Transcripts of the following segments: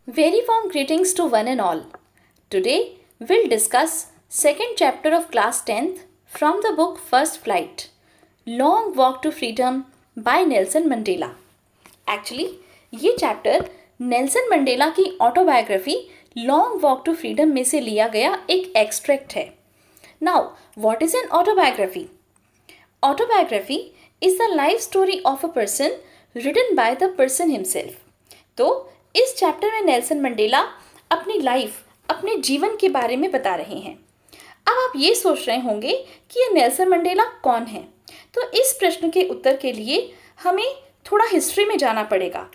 Very warm greetings to one and all. Today we'll discuss second chapter of class 10th from the book First Flight, Long Walk to Freedom by Nelson Mandela. Actually ये chapter Nelson Mandela की autobiography long walk to freedom में से लिया गया एक extract है. Now what is an autobiography? Autobiography is the life story of a person written by the person himself. तो इस चैप्टर में नेल्सन मंडेला अपनी लाइफ, अपने जीवन के बारे में बता रहे हैं. अब आप ये सोच रहे होंगे कि ये नेल्सन मंडेला कौन है. तो इस प्रश्न के उत्तर के लिए हमें थोड़ा हिस्ट्री में जाना पड़ेगा.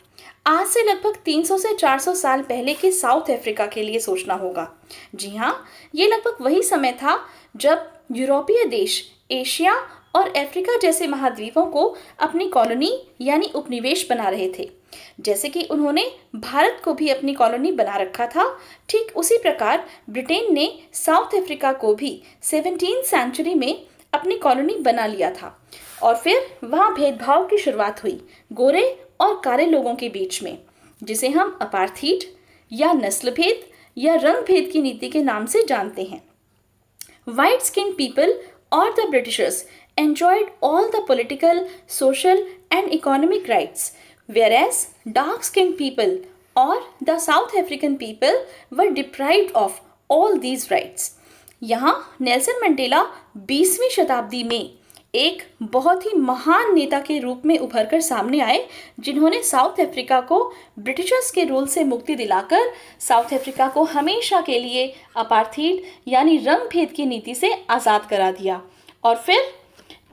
आज से लगभग 300 से 400 साल पहले के साउथ अफ्रीका के लिए सोचना होगा. जी हाँ, ये लगभग वही समय था जब यूरोपीय देश एशिया और अफ्रीका जैसे महाद्वीपों को अपनी कॉलोनी यानी उपनिवेश बना रहे थे. जैसे कि उन्होंने भारत को भी अपनी कॉलोनी बना रखा था, ठीक उसी प्रकार ब्रिटेन ने साउथ अफ्रीका को भी 17वीं सेंचुरी में अपनी कॉलोनी बना लिया था. और फिर वहाँ भेदभाव की शुरुआत हुई गोरे और काले लोगों के बीच में, जिसे हम अपार्थीड या नस्ल भेद या रंग भेद की नीति के नाम से जानते हैं. White skinned people or the Britishers enjoyed all the political, social and economic rights, whereas dark skinned people or the South African people were deprived of all these rights. यहाँ नेल्सन मंडेला 20वीं शताब्दी में एक बहुत ही महान नेता के रूप में उभरकर सामने आए, जिन्होंने साउथ अफ्रीका को ब्रिटिशर्स के रूल से मुक्ति दिलाकर साउथ अफ्रीका को हमेशा के लिए अपार्थीड यानी रंग भेद की नीति से आज़ाद करा दिया. और फिर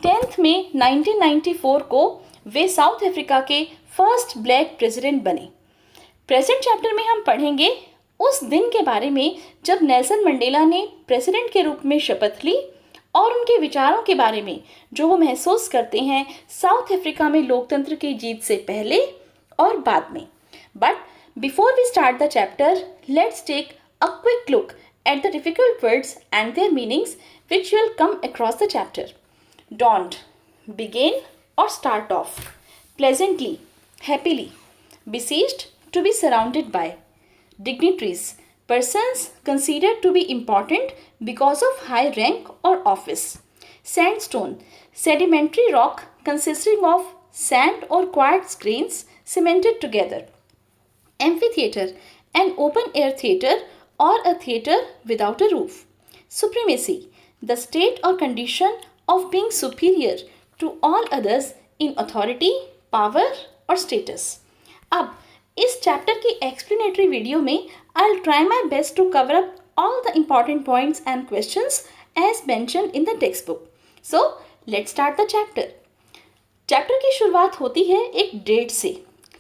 10 मई 1994 को वे साउथ अफ्रीका के फर्स्ट ब्लैक प्रेसिडेंट बने. प्रेजेंट चैप्टर में हम पढ़ेंगे उस दिन के बारे में जब नेल्सन मंडेला ने प्रेसिडेंट के रूप में शपथ ली और उनके विचारों के बारे में जो वो महसूस करते हैं साउथ अफ्रीका में लोकतंत्र की जीत से पहले और बाद में. But before we start the chapter, let's take a quick look at the difficult words and their meanings which will come across the chapter. Don't, begin or start off. Pleasantly, happily. Besieged, to be surrounded by. Dignitaries, persons considered to be important because of high rank or office. Sandstone, sedimentary rock consisting of sand or quartz grains cemented together. Amphitheater, an open air theater or a theater without a roof. Supremacy, the state or condition of being superior to all others in authority, power or status. अब इस chapter की explanatory video में I'll try my best to cover up all the important points and questions as mentioned in the textbook. So let's start the chapter. Chapter की शुरुआत होती है एक date से,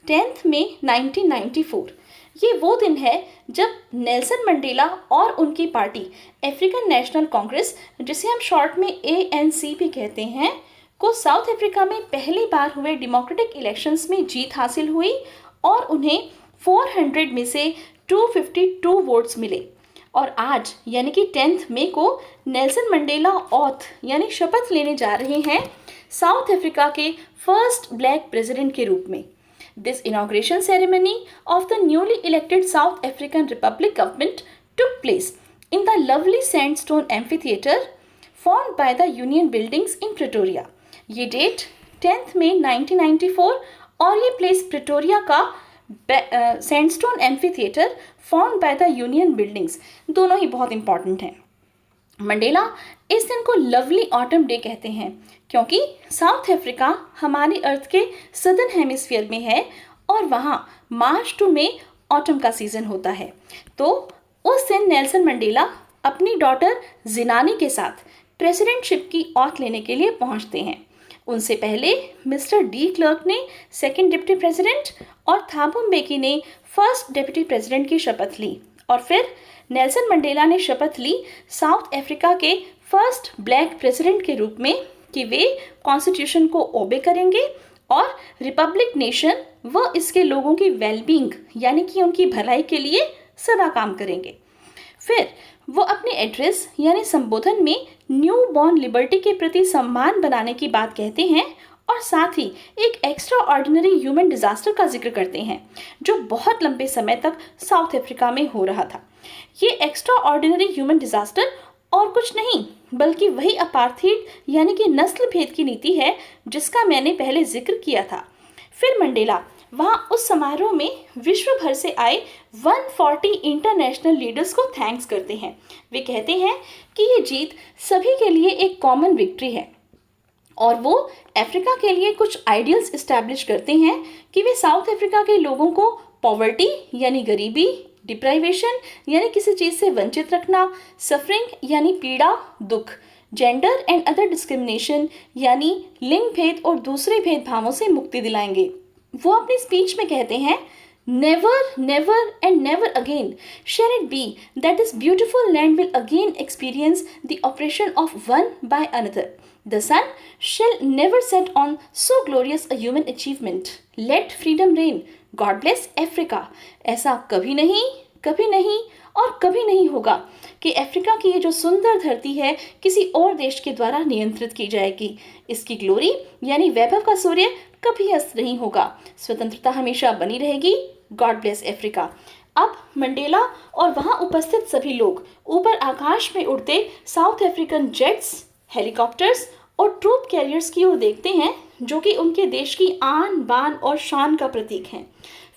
10 मई 1994. ये वो दिन है जब नेल्सन मंडेला और उनकी पार्टी अफ्रीकन नेशनल कांग्रेस, जिसे हम शॉर्ट में ANC भी कहते हैं, को साउथ अफ्रीका में पहली बार हुए डेमोक्रेटिक इलेक्शंस में जीत हासिल हुई और उन्हें 400 में से 252 वोट्स मिले. और आज यानी कि 10 मई को नेल्सन मंडेला ऑथ यानी शपथ लेने जा रहे हैं साउथ अफ्रीका के फर्स्ट ब्लैक प्रेसिडेंट के रूप में. This inauguration ceremony of the newly elected South African Republic government took place in the lovely sandstone amphitheater formed by the Union Buildings in Pretoria. ये डेट 10 मई 1994 और ये place Pretoria का sandstone amphitheatre formed by the union buildings, दोनों ही बहुत important हैं. Mandela इस दिन को लवली ऑटम डे कहते हैं क्योंकि साउथ अफ्रीका हमारी अर्थ के सदर्न हेमिस्फीयर में है और वहाँ मार्च टू मई ऑटम का सीज़न होता है. तो उस दिन नेल्सन मंडेला अपनी डॉटर जिनानी के साथ प्रेसिडेंटशिप की ऑथ लेने के लिए पहुँचते हैं. उनसे पहले मिस्टर डी क्लर्क ने सेकंड डिप्टी प्रेसिडेंट और थाबो म्बेकी ने फर्स्ट डिप्टी प्रेसिडेंट की शपथ ली. और फिर नेल्सन मंडेला ने शपथ ली साउथ अफ्रीका के फर्स्ट ब्लैक प्रेसिडेंट के रूप में कि वे कॉन्स्टिट्यूशन को ओबे करेंगे और रिपब्लिक नेशन व इसके लोगों की वेलबींग यानी कि उनकी भलाई के लिए सदा काम करेंगे. फिर वो अपने एड्रेस यानी संबोधन में न्यू बॉर्न लिबर्टी के प्रति सम्मान बनाने की बात कहते हैं और साथ ही एक एक्स्ट्रा ऑर्डिनरी ह्यूमन डिजास्टर का जिक्र करते हैं जो बहुत लंबे समय तक साउथ अफ्रीका में हो रहा था। ये एक्स्ट्रा ऑर्डिनरी ह्यूमन डिजास्टर और कुछ नहीं बल्कि वही अपार्थीड यानी कि नस्ल भेद की नीति है जिसका मैंने पहले जिक्र किया था। फिर मंडेला वहाँ उस समारोह में विश्व भर से आए 140 इंटरनेशनल लीडर्स को थैंक्स करते हैं। वे कहते हैं कि ये जीत सभी के लिए एक कॉमन विक्ट्री है और वो अफ्रीका के लिए कुछ आइडियल्स इस्टेब्लिश करते हैं कि वे साउथ अफ्रीका के लोगों को पॉवर्टी यानी गरीबी, डिप्राइवेशन यानी किसी चीज़ से वंचित रखना, सफरिंग यानी पीड़ा दुख, जेंडर एंड अदर डिस्क्रिमिनेशन यानी लिंग भेद और दूसरे भेदभावों से मुक्ति दिलाएंगे। वो अपनी स्पीच में कहते हैं, never never and never again shall it be that this beautiful land will again experience the oppression of one by another. The sun shall never set on so glorious a human achievement. Let freedom reign. God bless Africa. ऐसा कभी नहीं और कभी नहीं होगा कि Africa की ये जो सुंदर धरती है किसी और देश के द्वारा नियंत्रित की जाएगी। इसकी ग्लोरी यानी वैभव का सूर्य कभी अस्त नहीं होगा। स्वतंत्रता हमेशा बनी रहेगी। God bless Africa. अब मंडेला और वहाँ उपस्थित सभी लोग ऊपर आकाश में उड़ते साउथ अफ्रीकन जेट्स, हेलीकॉप्टर्स और ट्रूप कैरियर्स की ओर देखते हैं जो कि उनके देश की आन बान और शान का प्रतीक हैं।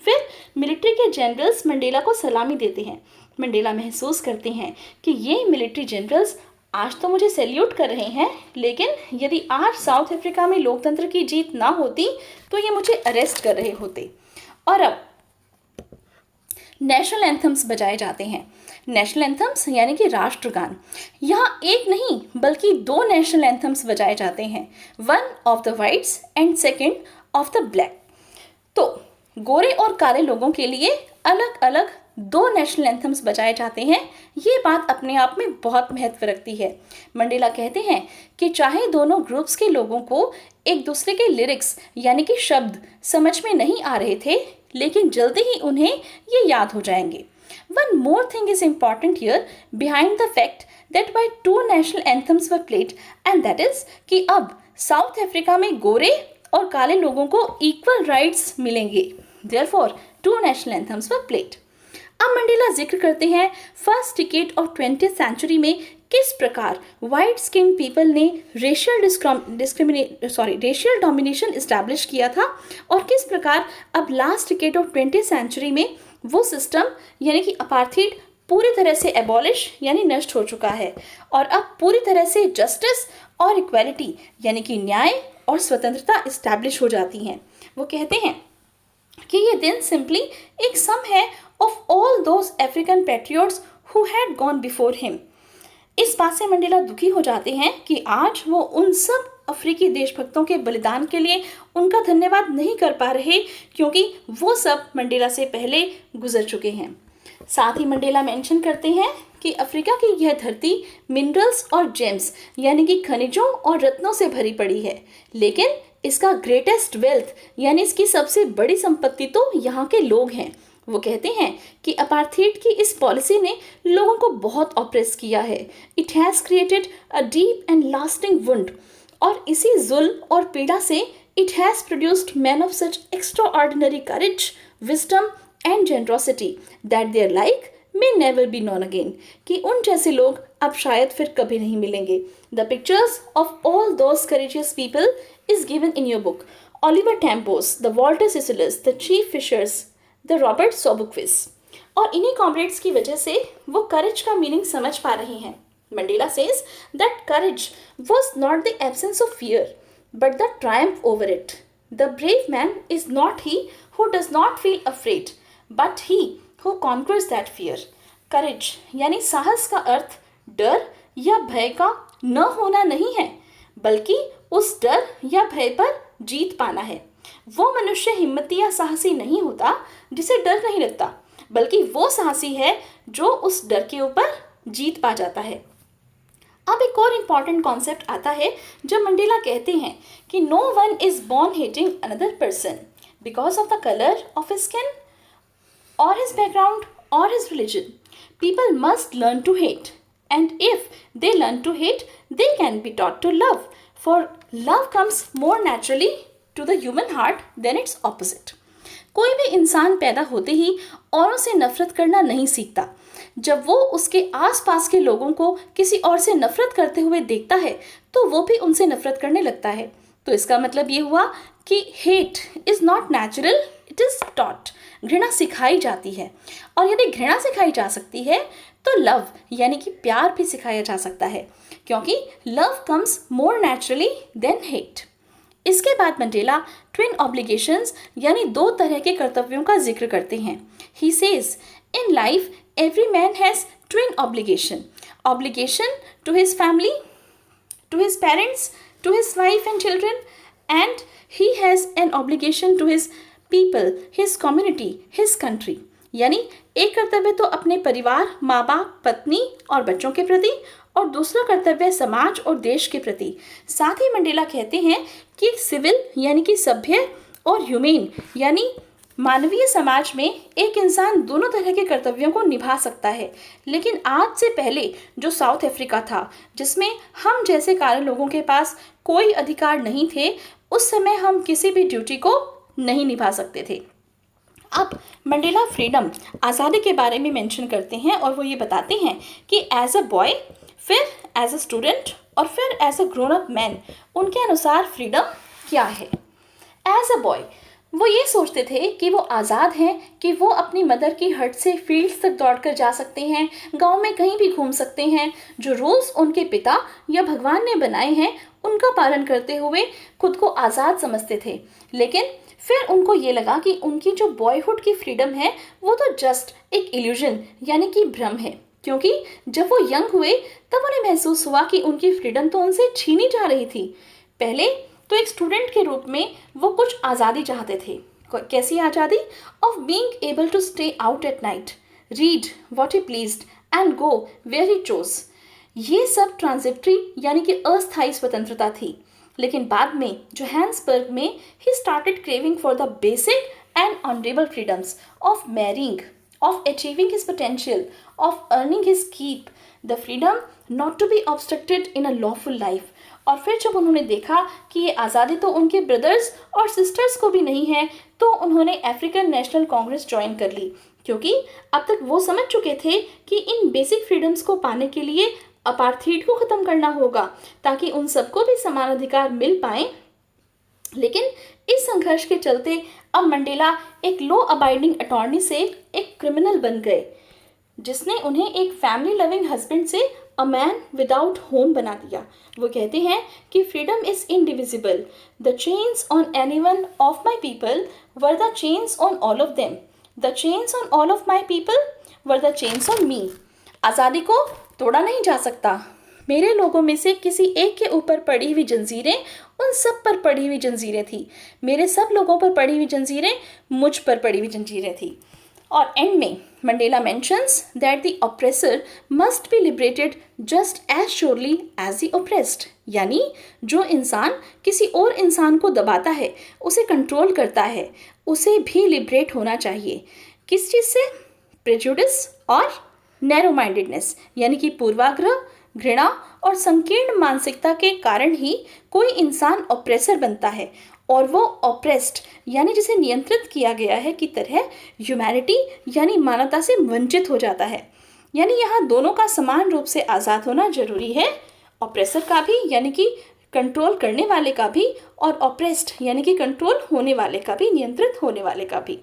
फिर मिलिट्री के जनरल्स मंडेला को सलामी देते हैं। मंडेला महसूस करते हैं कि ये मिलिट्री जनरल्स आज तो मुझे सैल्यूट कर रहे हैं, लेकिन यदि आज साउथ अफ्रीका में लोकतंत्र की जीत ना होती तो ये मुझे अरेस्ट कर रहे होते। और अब नेशनल एंथम्स बजाए जाते हैं। नेशनल एंथम्स यानी कि राष्ट्रगान। यहाँ एक नहीं बल्कि 2 नेशनल एंथम्स बजाए जाते हैं, one of the whites and second of the black. तो गोरे और काले लोगों के लिए अलग अलग 2 नेशनल एंथम्स बजाए जाते हैं। ये बात अपने आप में बहुत महत्व रखती है। मंडेला कहते हैं कि चाहे दोनों ग्रुप्स के लोगों को एक दूसरे के लिरिक्स यानी कि शब्द समझ में नहीं आ रहे थे, लेकिन जल्दी ही उन्हें ये याद हो जाएंगे। One more thing is important here behind the fact that by 2 national anthems were played, and that is कि अब साउथ अफ्रीका में गोरे और काले लोगों को इक्वल राइट्स मिलेंगे। Therefore, 2 national anthems were played. अब मंडेला जिक्र करते हैं first decade of 20th century में किस प्रकार वाइट स्किन पीपल ने रेशियल डोमिनेशन इस्टेब्लिश किया था और किस प्रकार अब last decade of 20th century में वो सिस्टम यानी कि अपार्थीड पूरी तरह से एबॉलिश यानी नष्ट हो चुका है और अब पूरी तरह से जस्टिस और इक्वालिटी यानी कि न्याय और स्वतंत्रता इस्टेब्लिश हो जाती हैं। वो कहते हैं कि ये दिन सिंपली एक सम है of all those African patriots who had gone before him. इस बात से मंडेला दुखी हो जाते हैं कि आज वो उन सब अफ्रीकी देशभक्तों के बलिदान के लिए उनका धन्यवाद नहीं कर पा रहे क्योंकि वो सब मंडेला से पहले गुजर चुके हैं। साथ ही मंडेला मेंशन करते हैं कि अफ्रीका की यह धरती मिनरल्स और जेम्स यानी कि खनिजों और रत्नों से भरी पड़ी है, लेकिन इसका ग्रेटेस्ट वेल्थ यानी इसकी सबसे बड़ी संपत्ति तो यहाँ के लोग हैं। वो कहते हैं कि अपार्थीड की इस पॉलिसी ने लोगों को बहुत ऑप्रेस किया है। It has created a deep and lasting wound, और इसी जुल्म और पीड़ा से it has produced man of such extraordinary courage, wisdom and generosity that their like may never be known again, कि उन जैसे लोग अब शायद फिर कभी नहीं मिलेंगे। The pictures of all those courageous people is given in your book, Oliver Tambo, the Walter Sisulu, the chief fishers, the Robert Sobukwe. और इन्हीं कॉमरेड्स की वजह से वो करेज का मीनिंग समझ पा रहे हैं। Mandela says that courage was not the absence of fear, but the triumph over it. The brave man is not he who does not feel afraid, but he who conquers that fear. Courage यानी साहस का अर्थ डर या भय का न होना नहीं है, बल्कि उस डर या भय पर जीत पाना है। वो मनुष्य हिम्मती या साहसी नहीं होता जिसे डर नहीं लगता, बल्कि वो साहसी है जो उस डर के ऊपर जीत पा जाता है। अब एक और इम्पॉर्टेंट कॉन्सेप्ट आता है जब मंडेला कहते हैं कि no one is born hating another person because of the colour of his skin और हिज बैकग्राउंड और his religion. People must learn to hate, and if they learn to hate they can be taught to love, for love comes more naturally to the human heart than its opposite. कोई भी इंसान पैदा होते ही औरों से नफरत करना नहीं सीखता। जब वो उसके आसपास के लोगों को किसी और से नफरत करते हुए देखता है तो वो भी उनसे नफरत करने लगता है। तो इसका मतलब ये हुआ कि hate is not natural, it is taught. घृणा सिखाई जाती है, और यदि घृणा सिखाई जा सकती है तो लव यानी कि प्यार भी सिखाया जा सकता है, क्योंकि love comes more naturally then hate. इसके बाद मंडेला ट्विन ऑब्लिगेशंस यानी दो तरह के कर्तव्यों का जिक्र करते हैं। He says in life every man has twin obligation to his family, to his parents, to his wife and children, and he has an obligation to his people, his community, his country. यानी एक कर्तव्य तो अपने परिवार, माँ बाप, पत्नी और बच्चों के प्रति, और दूसरा कर्तव्य समाज और देश के प्रति। साथ ही मंडेला कहते हैं कि सिविल यानी कि सभ्य और ह्यूमेन यानी मानवीय समाज में एक इंसान दोनों तरह के कर्तव्यों को निभा सकता है। लेकिन आज से पहले जो साउथ अफ्रीका था, जिसमें हम जैसे काले लोगों के पास कोई अधिकार नहीं थे, उस समय हम किसी भी ड्यूटी को नहीं निभा सकते थे। अब मंडेला फ्रीडम, आज़ादी के बारे में मेंशन करते हैं, और वो ये बताते हैं कि एज अ बॉय, फिर एज अ स्टूडेंट, और फिर as a grown up man, उनके अनुसार फ्रीडम क्या है। एज अ बॉय वो ये सोचते थे कि वो आज़ाद हैं, कि वो अपनी मदर की हट से फील्ड्स तक दौड़कर जा सकते हैं, गांव में कहीं भी घूम सकते हैं, जो रूल्स उनके पिता या भगवान ने बनाए हैं उनका पालन करते हुए खुद को आज़ाद समझते थे। लेकिन फिर उनको ये लगा कि उनकी जो बॉयहुड की फ्रीडम है वो तो जस्ट एक इल्यूजन यानी कि भ्रम है, क्योंकि जब वो यंग हुए तब उन्हें महसूस हुआ कि उनकी फ्रीडम तो उनसे छीनी जा रही थी। पहले तो एक स्टूडेंट के रूप में वो कुछ आज़ादी चाहते थे। कैसी आज़ादी? Of being able to stay out at night, read what he pleased and go where he chose. ये सब ट्रांजिटरी यानी कि अस्थायी स्वतंत्रता थी। लेकिन बाद में जोहान्सबर्ग में he started craving for the basic and honourable freedoms of marrying, of achieving his potential, of earning his keep, the freedom not to be obstructed in a lawful life. और फिर जब उन्होंने देखा कि ये आज़ादी तो उनके ब्रदर्स और सिस्टर्स को भी नहीं है, तो उन्होंने अफ्रीकन नेशनल कांग्रेस ज्वाइन कर ली, क्योंकि अब तक वो समझ चुके थे कि इन बेसिक फ्रीडम्स को पाने के लिए अपार्थीड को ख़त्म करना होगा, ताकि उन सबको भी समान अधिकार मिल पाए। लेकिन इस संघर्ष के चलते अब मंडेला एक लॉ अबाइडिंग अटॉर्नी से एक क्रिमिनल बन गए, जिसने उन्हें एक फैमिली लविंग हस्बैंड से अ मैन विदाउट होम बना दिया। वो कहते हैं कि freedom is indivisible, the chains on anyone of my people were the chains on all of them, the chains on all of my people were the chains on me. आज़ादी को तोड़ा नहीं जा सकता। मेरे लोगों में से किसी एक के ऊपर पड़ी हुई जंजीरें उन सब पर पड़ी हुई जंजीरें थी, मेरे सब लोगों पर पड़ी हुई जंजीरें मुझ पर पड़ी हुई जंजीरें थी। और एंड में Mandela mentions that the oppressor must be liberated just as surely as the oppressed, यानी जो इंसान किसी और इंसान को दबाता है, उसे कंट्रोल करता है, उसे भी लिबरेट होना चाहिए। किस चीज़ से? प्रेजुडिस और नैरो माइंडेडनेस, यानी कि पूर्वाग्रह, घृणा और संकीर्ण मानसिकता के कारण ही कोई इंसान ऑप्रेसर बनता है, और वो ऑप्रेस्ड यानी जिसे नियंत्रित किया गया है की तरह ह्यूमैनिटी यानी मानवता से वंचित हो जाता है। यानी यहाँ दोनों का समान रूप से आज़ाद होना जरूरी है, ऑप्रेसर का भी यानी कि कंट्रोल करने वाले का भी, और ऑप्रेस्ड यानी कि कंट्रोल होने वाले का भी, नियंत्रित होने वाले का भी।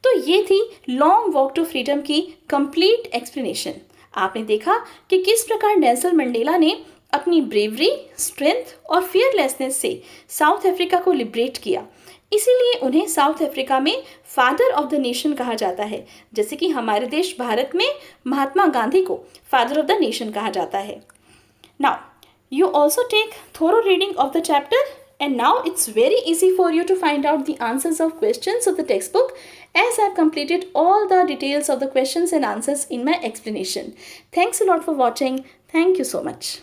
तो ये थी लॉन्ग वॉक टू फ्रीडम की कंप्लीट एक्सप्लेनेशन। आपने देखा कि किस प्रकार नेल्सन मंडेला ने अपनी ब्रेवरी, स्ट्रेंथ और फियरलेसनेस से साउथ अफ्रीका को लिबरेट किया। इसीलिए उन्हें साउथ अफ्रीका में फादर ऑफ द नेशन कहा जाता है, जैसे कि हमारे देश भारत में महात्मा गांधी को फादर ऑफ द नेशन कहा जाता है। Now you also take thorough reading of the chapter, and now it's very easy for you to find out the answers of questions of the textbook, as I've completed all the details of the questions and answers in my explanation. Thanks a lot for watching. Thank you so much.